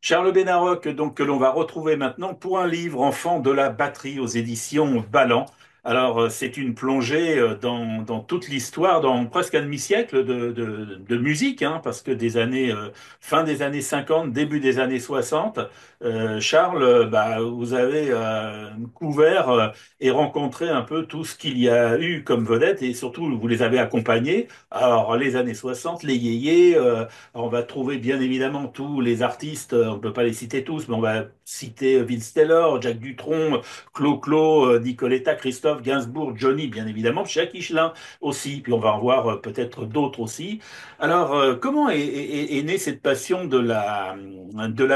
Charles Bénarroc, donc, que l'on va retrouver maintenant pour un livre Enfant de la batterie aux éditions Ballant. Alors, c'est une plongée dans toute l'histoire, dans presque un demi-siècle de musique, hein, parce que fin des années 50, début des années 60, Charles, bah, vous avez couvert et rencontré un peu tout ce qu'il y a eu comme vedette et surtout, vous les avez accompagnés. Alors, les années 60, les yéyés, on va trouver bien évidemment tous les artistes, on ne peut pas les citer tous, mais on va citer Vince Taylor, Jack Dutronc, Clo-Clo, Nicoletta, Christophe, Gainsbourg, Johnny, bien évidemment, Jacques Higelin aussi, puis on va en voir peut-être d'autres aussi. Alors, comment est née cette passion de la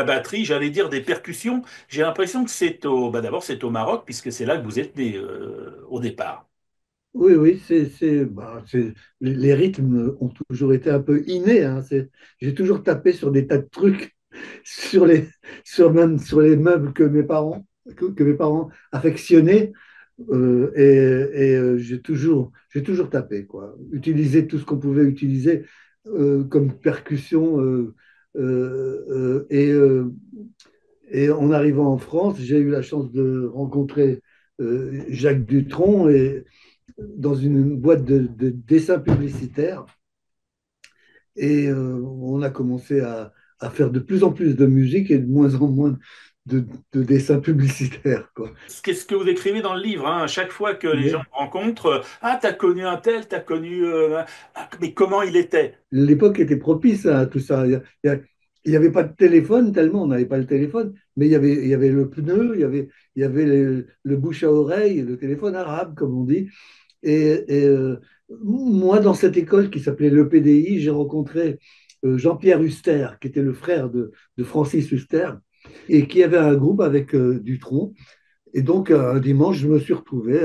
batterie, j'allais dire des percussions? J'ai l'impression que d'abord c'est au Maroc, puisque c'est là que vous êtes né au départ. Oui, oui, les rythmes ont toujours été un peu innés, hein. J'ai toujours tapé sur des tas de trucs, sur même sur les meubles que mes parents affectionnaient, j'ai toujours tapé, quoi. Utiliser tout ce qu'on pouvait utiliser comme percussion. Et en arrivant en France, j'ai eu la chance de rencontrer Jacques Dutronc dans une boîte de dessins publicitaires. On a commencé à faire de plus en plus de musique et de moins en moins de, de dessins publicitaires, quoi. Qu'est-ce que vous écrivez dans le livre, hein, à chaque fois que les gens Mais me rencontrent, ah, t'as connu un tel, t'as connu, ah, mais comment il était? l'époque était propice à tout ça. Il y avait pas de téléphone tellement, on n'avait pas le téléphone, mais il y avait le pneu, il y avait le bouche à oreille, le téléphone arabe, comme on dit. Moi, dans cette école qui s'appelait l'EPDI, j'ai rencontré Jean-Pierre Huster, qui était le frère de Francis Huster, et qui avait un groupe avec Dutronc. Et donc, un dimanche, je me suis retrouvé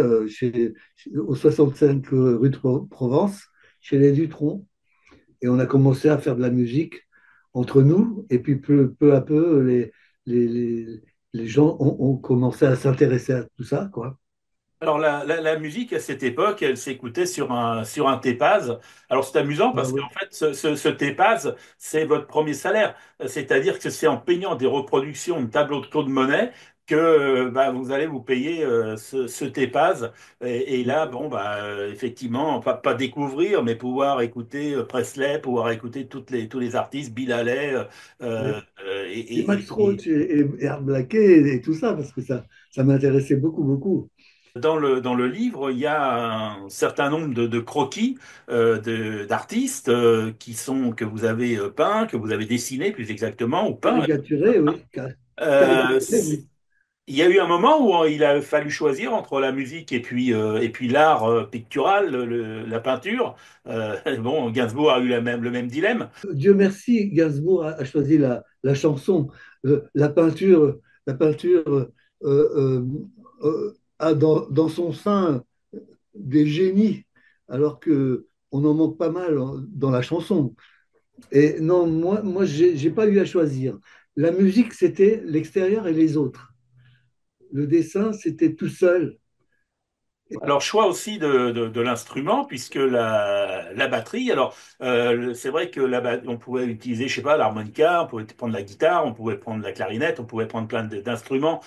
au 65 rue de Provence, chez les Dutronc, et on a commencé à faire de la musique entre nous. Et puis, peu à peu, les, les, les gens ont commencé à s'intéresser à tout ça, quoi. Alors la musique à cette époque, elle s'écoutait sur un TEPAZ. Alors c'est amusant Ah parce oui. qu'en fait ce TEPAZ, c'est votre premier salaire. C'est-à-dire que c'est en payant des reproductions de tableaux de Claude Monet que bah, vous allez vous payer ce TEPAZ. Et là, bon, bah, effectivement, pas découvrir, mais pouvoir écouter Presley, pouvoir écouter tous les artistes, Bill Haley, Oui. Et Max et Roach et Art Blakey et tout ça, parce que ça m'intéressait beaucoup, beaucoup. dans le livre, il y a un certain nombre de croquis d'artistes que vous avez peints, que vous avez dessinés plus exactement, ou peints. Caricaturé, oui. Euh, Caricaturé, oui. il y a eu un moment où il a fallu choisir entre la musique et puis l'art pictural, la peinture. Bon, Gainsbourg a eu le même dilemme. Dieu merci, Gainsbourg a choisi la chanson. La peinture a dans son sein des génies, alors que on en manque pas mal dans la chanson. Et non, moi j'ai pas eu à choisir. La musique, c'était l'extérieur et les autres. Le dessin, c'était tout seul. Alors, choix aussi de l'instrument, puisque la batterie, alors c'est vrai que on pouvait utiliser, je sais pas, l'harmonica, on pouvait prendre la guitare, on pouvait prendre la clarinette, on pouvait prendre d'instruments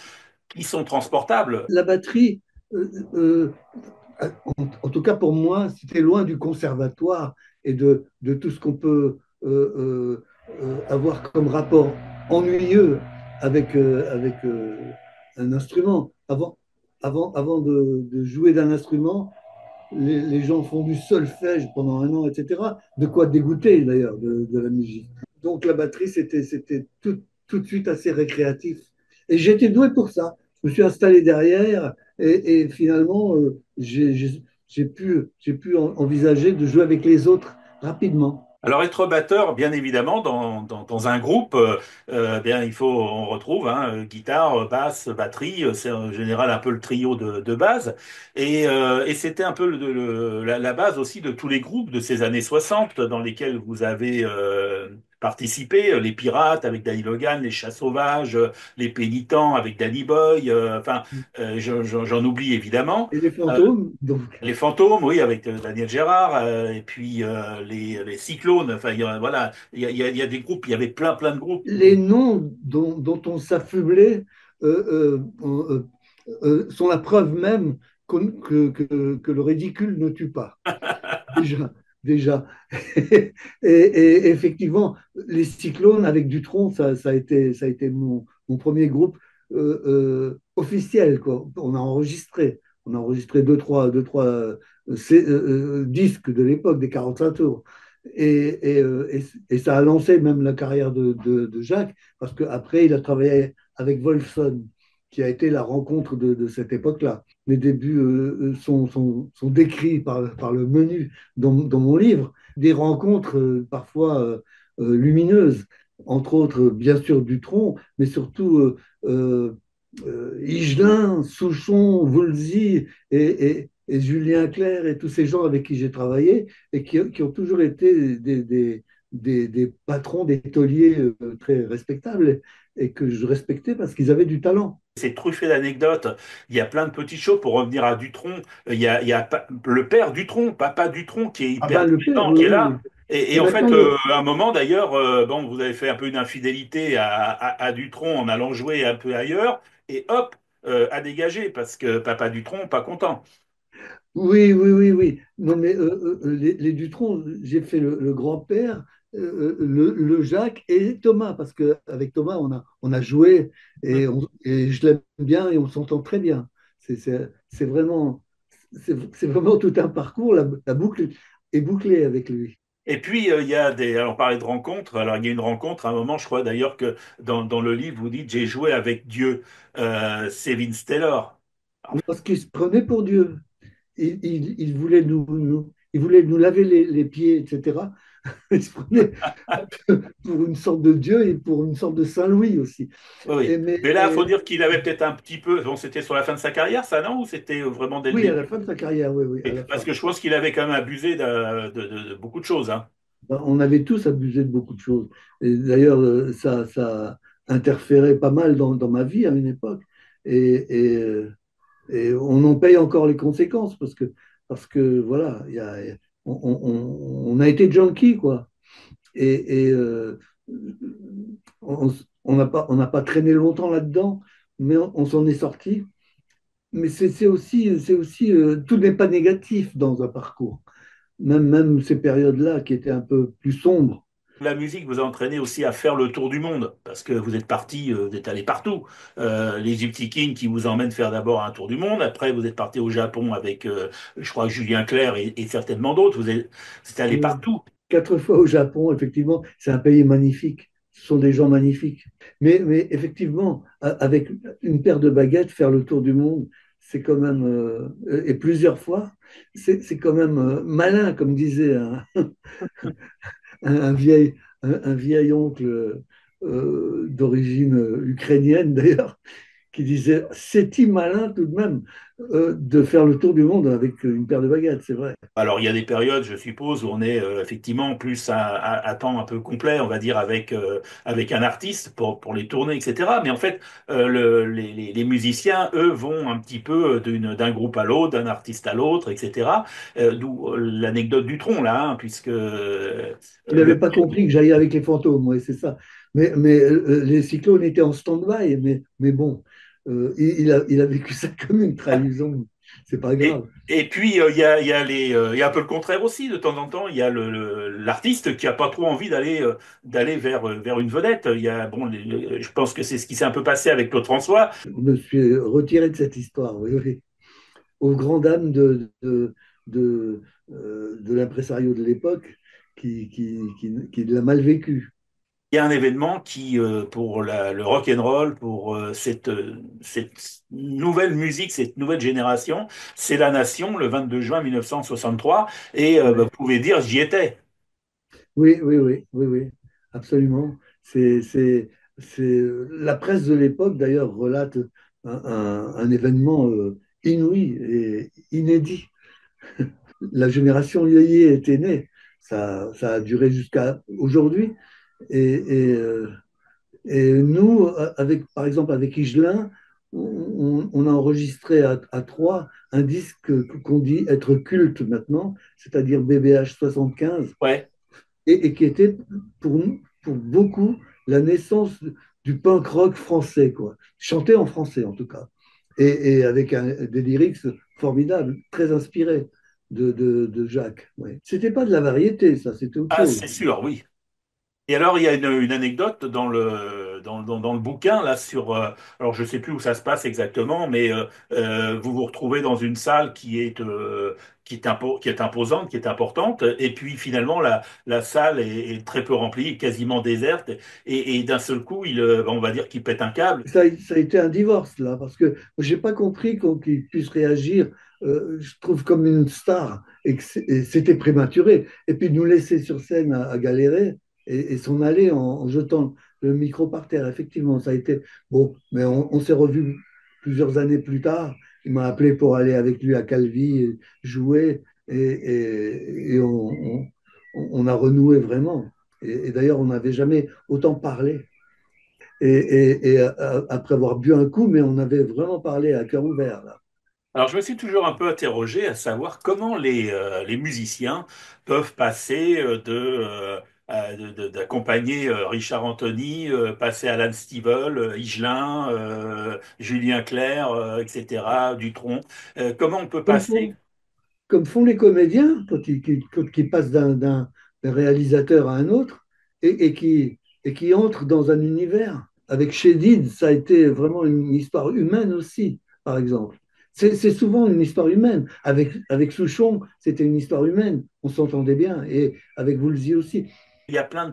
qui sont transportables. La batterie, euh, euh, en tout cas pour moi, c'était loin du conservatoire et de tout ce qu'on peut avoir comme rapport ennuyeux avec un instrument. Avant de jouer d'un instrument, les gens font du solfège pendant un an, etc. De quoi dégoûter d'ailleurs de la musique. Donc la batterie, c'était tout de suite assez récréatif. Et j'étais doué pour ça. Je me suis installé derrière et finalement, j'ai pu envisager de jouer avec les autres rapidement. Alors, être batteur, bien évidemment, dans un groupe, bien, on retrouve hein, guitare, basse, batterie, c'est en général un peu le trio de base. Et c'était un peu la base aussi de tous les groupes de ces années 60 dans lesquels vous avez participé. Les Pirates avec Danny Logan, les Chats Sauvages, les Pénitents avec Danny Boy, j'en oublie évidemment. Et les Euh, fantômes, donc. les Fantômes, oui, avec Daniel Gérard, et puis les Cyclones. Enfin, voilà, il y a des groupes, il y avait plein de groupes. Les noms dont on s'affublait sont la preuve même que le ridicule ne tue pas. Déjà, déjà. Et effectivement, les Cyclones avec Dutronc, ça a été mon premier groupe officiel, quoi. On a enregistré deux, trois disques de l'époque, des 45 tours. Et ça a lancé même la carrière de Jacques, parce qu'après, il a travaillé avec Wolfson, qui a été la rencontre de cette époque-là. Mes débuts sont décrits par le menu dans mon livre, des rencontres parfois lumineuses, entre autres, bien sûr, Dutronc, mais surtout Higelin, Souchon, Woolsey et Julien Clerc et tous ces gens avec qui j'ai travaillé et qui ont toujours été des patrons, des tauliers très respectables et que je respectais parce qu'ils avaient du talent. C'est truffé d'anecdotes. Il y a plein de petites choses pour revenir à Dutronc. Il y a le père Dutronc, papa Dutronc, qui est Ah hyper ben le père, présent, oui, qui est oui, là. oui. Et Et en fait, maintenant, à un moment d'ailleurs, bon, vous avez fait un peu une infidélité à Dutronc en allant jouer un peu ailleurs, et hop, à dégager, parce que papa Dutronc, pas content. oui, oui, oui, oui. Non, mais les Dutronc, j'ai fait le grand-père, le Jacques et Thomas, parce qu'avec Thomas, on a joué et je l'aime bien et on s'entend très bien. C'est vraiment, c'est vraiment tout un parcours. La boucle est bouclée avec lui. Et puis, il y a des. Alors, on parlait de rencontres. Alors, il y a une rencontre, à un moment, je crois d'ailleurs que dans le livre, vous dites, j'ai joué avec Dieu. C'est Vince Taylor. Parce qu'il se prenait pour Dieu. Il voulait il voulait nous laver les pieds, etc. Il se prenait pour une sorte de Dieu et pour une sorte de Saint-Louis aussi. Oui, Et, oui. mais Mais là, il faut dire qu'il avait peut-être un petit peu. Bon, c'était sur la fin de sa carrière, ça, non? Ou c'était vraiment dès le oui, à la début? fin de sa carrière, oui, oui, à la Parce fin. que je pense qu'il avait quand même abusé de beaucoup de choses, hein. Ben, on avait tous abusé de beaucoup de choses. Et d'ailleurs, ça a interféré pas mal dans ma vie à une époque. Et on en paye encore les conséquences parce que voilà, on a été junkie, quoi. Et on n'a pas traîné longtemps là-dedans, mais on s'en est sorti. Mais c'est aussi tout n'est pas négatif dans un parcours. Même ces périodes-là qui étaient un peu plus sombres. La musique vous a entraîné aussi à faire le tour du monde, parce que vous êtes parti, vous êtes allé partout. Les Gypsy Kings qui vous emmènent faire d'abord un tour du monde, après vous êtes parti au Japon avec, je crois, Julien Clerc et certainement d'autres. Vous êtes allé Oui. partout. 4 fois au Japon, effectivement, c'est un pays magnifique. Ce sont des gens magnifiques. Mais effectivement, avec une paire de baguettes, faire le tour du monde, c'est quand même, et plusieurs fois, c'est quand même malin, comme disait un vieil, un vieil oncle d'origine ukrainienne d'ailleurs, qui disait c'est-il malin tout de même de faire le tour du monde avec une paire de baguettes, c'est vrai. Alors, il y a des périodes, je suppose, où on est effectivement plus à temps un peu complet, on va dire, avec un artiste pour les tournées, etc. Mais en fait, les musiciens, eux, vont un petit peu d'un groupe à l'autre, d'un artiste à l'autre, etc. D'où l'anecdote du tronc, là, hein, puisque Il n'avait pas compris que j'allais avec les fantômes, ouais, c'est ça. Mais les cyclones étaient en stand-by, mais bon, il a vécu ça comme une trahison. C'est pas grave. et puis, il y a un peu le contraire aussi, de temps en temps. Il y a l'artiste qui a pas trop envie d'aller vers une vedette. Il y a, bon, je pense que c'est ce qui s'est un peu passé avec Claude François. Je me suis retiré de cette histoire, oui, oui. Aux grandes dames de l'impresario de l'époque qui l'a mal vécu. Il y a un événement qui, pour le rock and roll, pour cette nouvelle musique, cette nouvelle génération, c'est la Nation, le 22 juin 1963. Et bah, vous Ouais. pouvez dire, j'y étais. Oui, oui, oui, oui, oui, absolument. La presse de l'époque, d'ailleurs, relate un événement inouï et inédit. La génération Yéyé était née. Ça a duré jusqu'à aujourd'hui. Et, et, euh, et nous, avec, par exemple, avec Higelin, on a enregistré à trois un disque qu'on dit être culte maintenant, c'est-à-dire BBH 75, Ouais. et qui était pour beaucoup la naissance du punk rock français, quoi. Chanté en français, en tout cas. Et avec des lyrics formidables, très inspirés de Jacques. Ouais. C'était pas de la variété, ça, c'était autre Ah, chose. c'est sûr, oui. Et alors, il y a une anecdote dans le bouquin, là, alors je sais plus où ça se passe exactement, mais vous vous retrouvez dans une salle qui est imposante, qui est importante, et puis finalement, la salle est très peu remplie, quasiment déserte, et d'un seul coup, on va dire qu'il pète un câble. Ça a été un divorce, là, parce que j'ai pas compris qu'il puisse réagir, je trouve, comme une star, et c'était prématuré. Et puis de nous laisser sur scène à galérer et s'en aller en jetant le micro par terre. Effectivement, ça a été bon, mais on s'est revus plusieurs années plus tard. Il m'a appelé pour aller avec lui à Calvi jouer, et on a renoué vraiment. Et d'ailleurs, on n'avait jamais autant parlé après avoir bu un coup, mais on avait vraiment parlé à cœur ouvert, là. Alors, je me suis toujours un peu interrogé à savoir comment les musiciens peuvent passer d'accompagner Richard Anthony, passer Alan Stivell, Higelin, Julien Clerc, etc., Dutronc. Comment on peut Comme passer? font, comme font les comédiens quand ils passent d'un réalisateur à un autre et qui entrent dans un univers. Avec Chédid, ça a été vraiment une histoire humaine aussi, par exemple. C'est souvent une histoire humaine. Avec Souchon, c'était une histoire humaine. On s'entendait bien. Et avec Woolsey aussi. Il y a plein de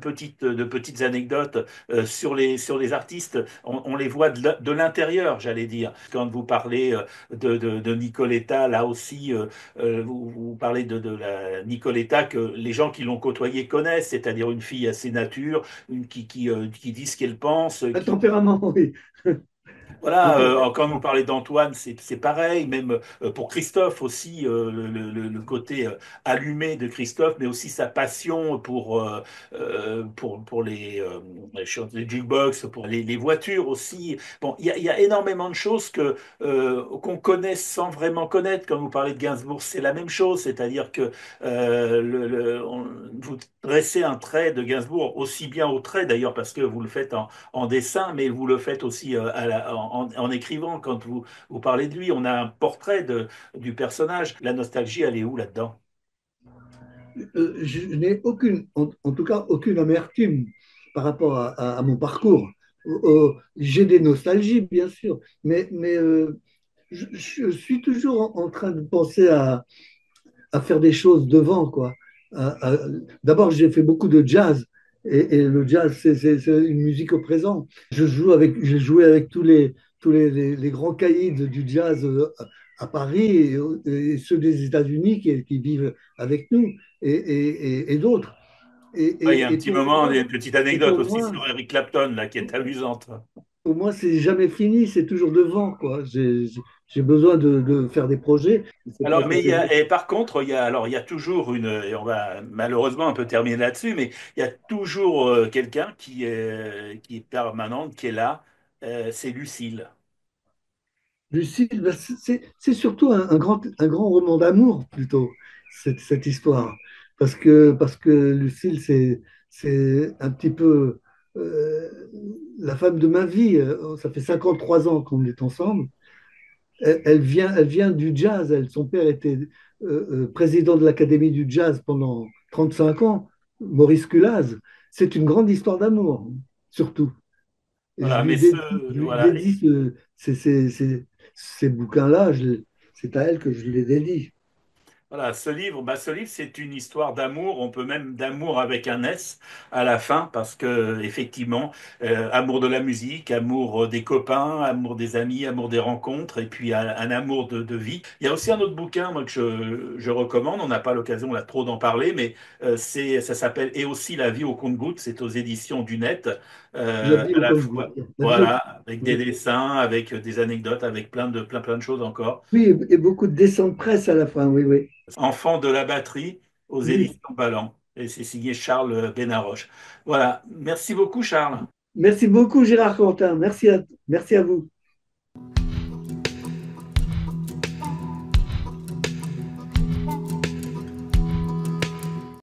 petites anecdotes sur les artistes. On les voit de l'intérieur, j'allais dire. Quand vous parlez de Nicoletta, là aussi, vous parlez de la Nicoletta que les gens qui l'ont côtoyée connaissent, c'est-à-dire une fille assez nature, qui dit ce qu'elle pense, Un tempérament, oui. Un voilà, tempérament. quand vous parlez d'Antoine, c'est pareil, même pour Christophe aussi, le côté allumé de Christophe, mais aussi sa passion pour les jukebox, pour les voitures aussi. Bon, il y a énormément de choses qu'on connaît sans vraiment connaître. Quand vous parlez de Gainsbourg, c'est la même chose, c'est-à-dire que vous dressez un trait de Gainsbourg aussi bien au trait d'ailleurs, parce que vous le faites en dessin, mais vous le faites aussi en écrivant. Quand vous parlez de lui, on a un portrait du personnage. La nostalgie, elle est où là-dedans? Je n'ai en tout cas, aucune amertume par rapport à mon parcours. J'ai des nostalgies, bien sûr, mais je suis toujours en train de penser à faire des choses devant, quoi. D'abord, j'ai fait beaucoup de jazz. Et le jazz, c'est une musique au présent. J'ai joué avec tous les grands caïds du jazz à Paris et ceux des États-Unis qui vivent avec nous et d'autres. Et, Ouais, il y a un et petit pour moment, il y a moi, une petite et anecdote pour aussi moi, sur Eric Clapton, là, qui est amusante. pour moi, c'est jamais fini, c'est toujours devant, quoi. J'ai besoin de faire des projets. C'est pas Alors, mais forcément. et par contre, il y a toujours et on va malheureusement un peu terminer là-dessus, mais il y a toujours quelqu'un qui est permanente, qui est là, c'est Lucille. Lucille, ben, c'est surtout un grand roman d'amour, plutôt, cette histoire. Parce que Lucille, c'est un petit peu euh, la femme de ma vie. Ça fait 53 ans qu'on est ensemble. Elle vient du jazz. Son père était président de l'Académie du jazz pendant 35 ans, Maurice Culaz. C'est une grande histoire d'amour, surtout. Et je Voilà, lui mais dédie, je lui voilà. dédie ces bouquins-là, c'est à elle que je les dédie. Voilà, ce livre, c'est une histoire d'amour. On peut même d'amour avec un S à la fin, parce que effectivement, amour de la musique, amour des copains, amour des amis, amour des rencontres, et puis un amour de vie. Il y a aussi un autre bouquin, moi, que je recommande. On n'a pas l'occasion là trop d'en parler, mais ça s'appelle Et aussi la vie au compte-gouttes. C'est aux éditions du Net. La vie À au la compte-gouttes. fois, La vie voilà, au... avec des Oui, dessins, avec des anecdotes, avec plein de choses encore. oui, et beaucoup de dessins de presse à la fin, oui, oui. Enfant de la batterie aux Oui, éditions Ballant. et c'est signé Charles Benaroche. Voilà. Merci beaucoup, Charles. Merci beaucoup, Gérard Quentin. Merci à vous.